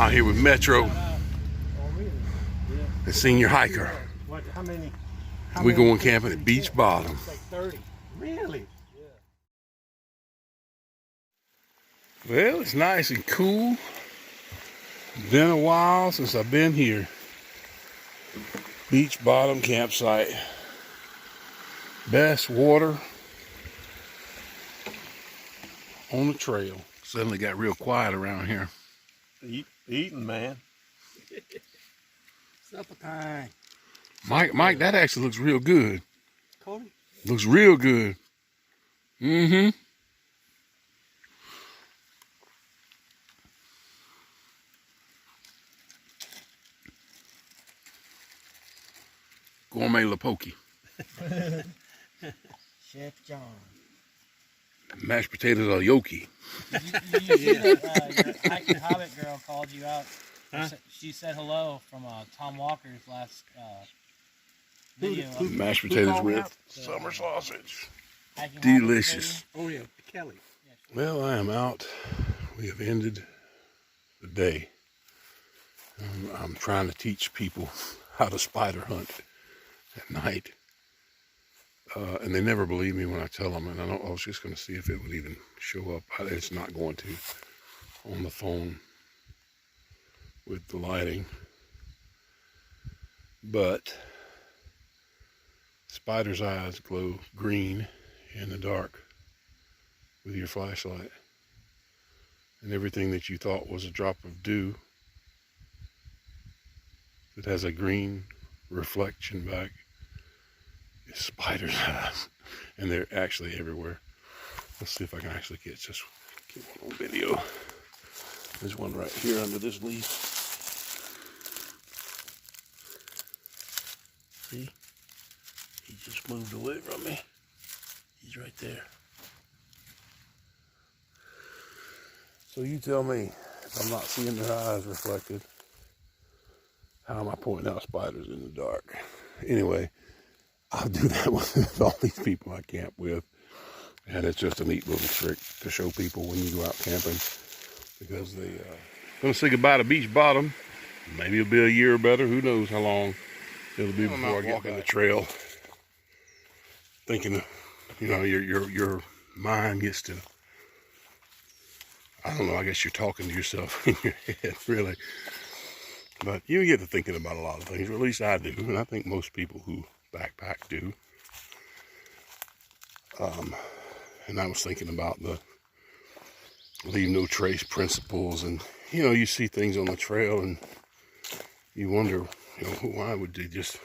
out here with Metro, the senior hiker. We're going camping at Beech Bottom. Like 30. Really? Well, it's nice and cool. Been a while since I've been here. Beech Bottom campsite. Best water on the trail. Suddenly got real quiet around here. Eating, man. Supper time. Mike, that actually looks real good. Cody? Looks real good. Mm-hmm. Gourmet Lapoki. Chef John. Mashed potatoes are yoki. You see that your hiking Hobbit girl called you out. Huh? She said hello from Tom Walker's last video. Mashed potatoes with summer sausage. Hiking Hobbit Delicious. Oh yeah, Kelly. Well, I am out. We have ended the day. I'm trying to teach people how to spider hunt at night. And they never believe me when I tell them. And I was just going to see if it would even show up. It's not going to on the phone with the lighting. But spider's eyes glow green in the dark with your flashlight. And everything that you thought was a drop of dew that has a green reflection back is spider's eyes. And they're actually everywhere. Let's see if I can actually get one on video. There's one right here under this leaf. See? He just moved away from me. He's right there. So you tell me, if I'm not seeing their eyes reflected, how am I pointing out spiders in the dark? Anyway, I'll do that with all these people I camp with. And it's just a neat little trick to show people when you go out camping. Because they gonna say goodbye to Beech Bottom. Maybe it'll be a year or better. Who knows how long it'll be before I get walking the trail. Thinking, you know, your mind gets to, I don't know, I guess you're talking to yourself in your head, really. But you get to thinking about a lot of things, or at least I do, and I think most people who backpack do. And I was thinking about the leave no trace principles, and you know, you see things on the trail and you wonder, you know, why would they just,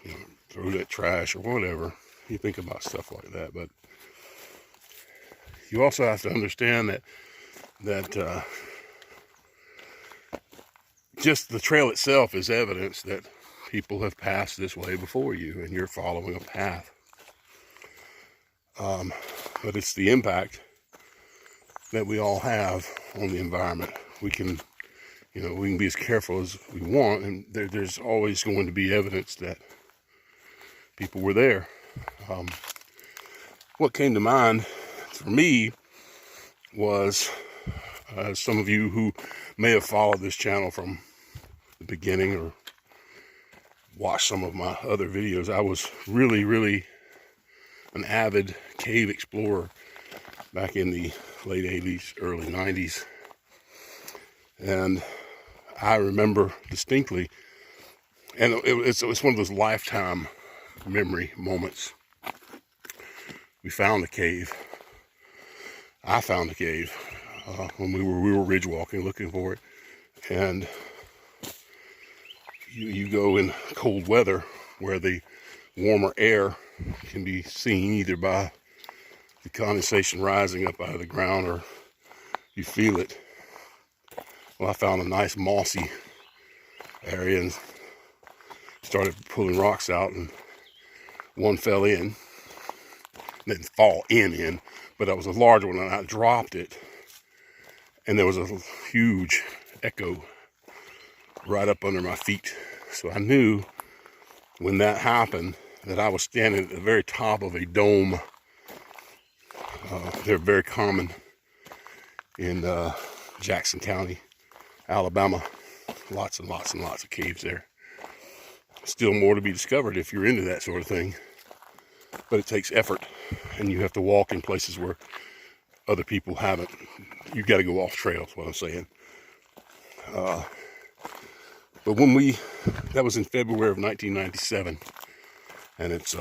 you know, throw that trash or whatever. You think about stuff like that, but you also have to understand that just the trail itself is evidence that people have passed this way before you, and you're following a path. But it's the impact that we all have on the environment. We can, you know, we can be as careful as we want, and there's always going to be evidence that people were there. What came to mind for me was some of you who may have followed this channel from the beginning or watched some of my other videos. I was really an avid cave explorer back in the late 80s, early 90s. And I remember distinctly, and it's one of those lifetime memory moments. We found a cave. I found a cave when we were ridge walking looking for it. And you go in cold weather where the warmer air can be seen either by the condensation rising up out of the ground, or you feel it. Well, I found a nice mossy area and started pulling rocks out, and one fell in. Didn't fall in, but it was a large one, and I dropped it, and there was a huge echo right up under my feet. So I knew when that happened that I was standing at the very top of a dome. They're very common in Jackson County, Alabama. Lots and lots and lots of caves there. Still more to be discovered if you're into that sort of thing. But it takes effort, and you have to walk in places where other people haven't. You've got to go off trail, is what I'm saying. But that was in February of 1997, and it's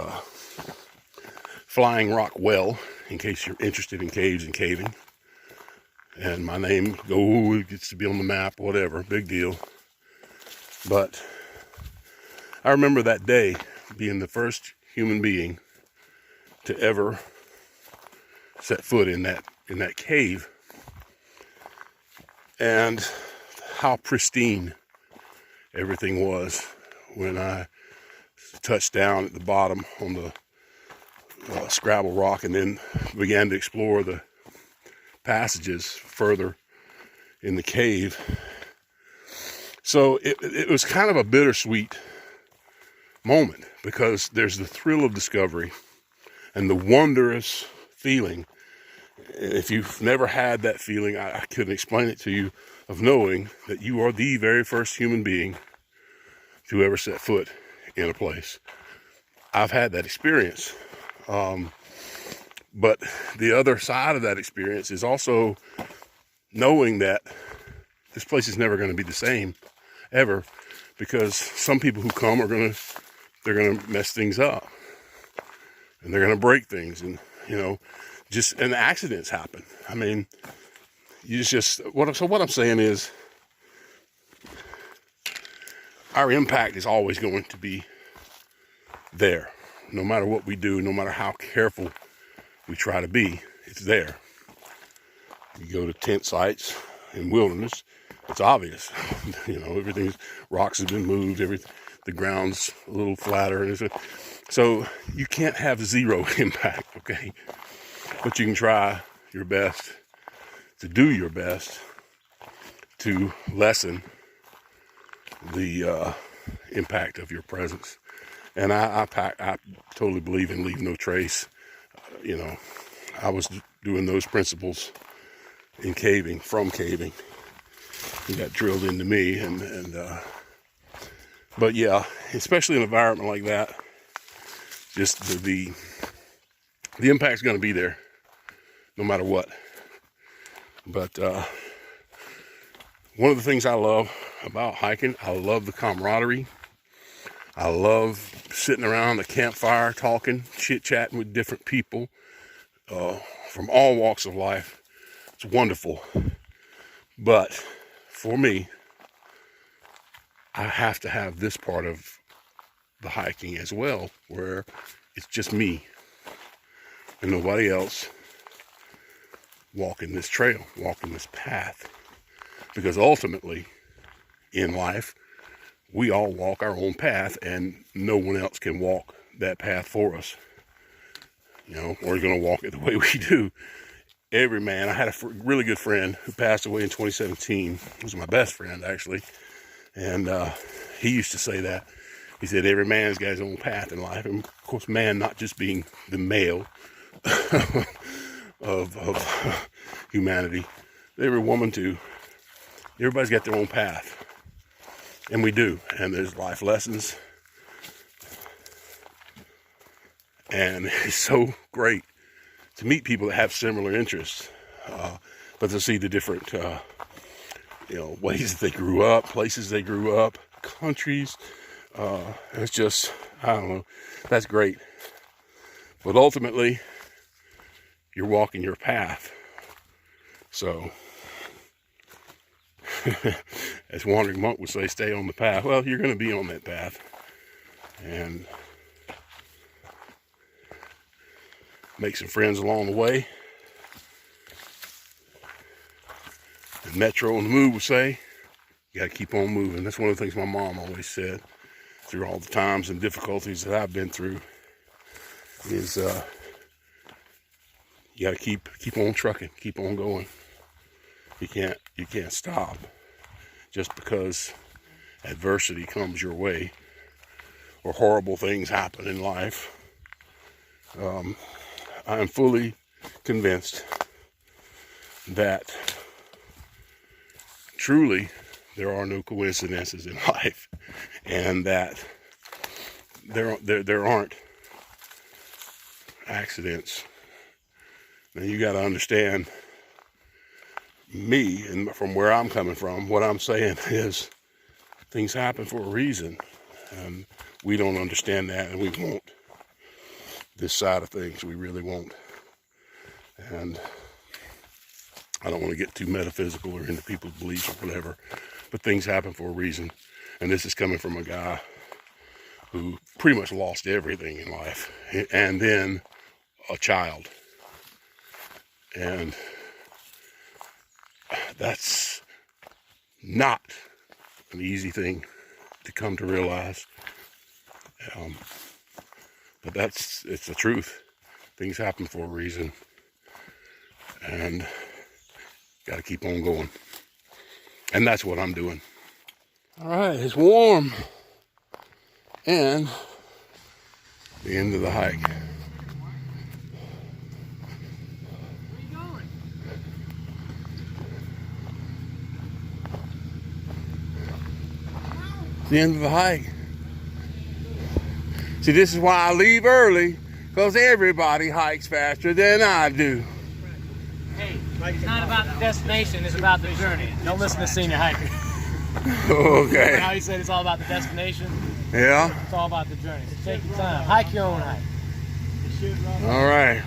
Flying Rock Well, in case you're interested in caves and caving. And my name gets to be on the map, whatever, big deal. But I remember that day being the first human being to ever set foot in that cave, and how pristine everything was when I touched down at the bottom on the Scrabble Rock, and then began to explore the passages further in the cave. So it was kind of a bittersweet moment, because there's the thrill of discovery and the wondrous feeling. If you've never had that feeling, I couldn't explain it to you, of knowing that you are the very first human being to ever set foot in a place. I've had that experience. But the other side of that experience is also knowing that this place is never going to be the same, ever, because some people who come they're going to mess things up, and they're going to break things, and, and accidents happen. I mean, what I'm saying is, our impact is always going to be there. No matter what we do, no matter how careful we try to be, it's there. You go to tent sites in wilderness, it's obvious. Rocks have been moved, the ground's a little flatter. So you can't have zero impact, okay? But you can try your best to do your best to lessen the impact of your presence. And I totally believe in leave no trace. I was doing those principles in caving, from caving. It got drilled into me, but yeah, especially in an environment like that, just the impact's going to be there, no matter what. But one of the things I love about hiking, I love the camaraderie. I love sitting around the campfire, talking, chit-chatting with different people from all walks of life. It's wonderful. But for me, I have to have this part of the hiking as well, where it's just me and nobody else walking this trail, walking this path. Because ultimately, in life, we all walk our own path, and no one else can walk that path for us. We're going to walk it the way we do. Every man, I had a really good friend who passed away in 2017. He was my best friend, actually. And he used to say that. He said, every man's got his own path in life. And of course, man not just being the male of humanity, every woman too. Everybody's got their own path. And we do. And there's life lessons. And it's so great to meet people that have similar interests, but to see the different, ways that they grew up, places they grew up, countries. It's just, I don't know, that's great. But ultimately, you're walking your path. So, as Wandering Monk would say, stay on the path. Well, you're going to be on that path. And make some friends along the way. And Metro on the Move would say, you got to keep on moving. That's one of the things my mom always said through all the times and difficulties that I've been through, is you got to keep on trucking, keep on going. You can't stop just because adversity comes your way or horrible things happen in life. I am fully convinced that truly there are no coincidences in life, and that there aren't accidents. Now you got to understand me, and from where I'm coming from, what I'm saying is things happen for a reason, and we don't understand that, and we won't. This side of things, we really won't. And I don't want to get too metaphysical or into people's beliefs or whatever, but things happen for a reason. And this is coming from a guy who pretty much lost everything in life, and then a child. And that's not an easy thing to come to realize. But it's the truth. Things happen for a reason. And got to keep on going. And that's what I'm doing. All right, it's warm. And the end of the hike. The end of the hike. See, this is why I leave early, because everybody hikes faster than I do. Hey, it's not about the destination, it's about the journey. Don't listen to senior hiker. Okay. How he said it's all about the destination. Yeah. It's all about the journey. So take your time. Hike your own hike. All right.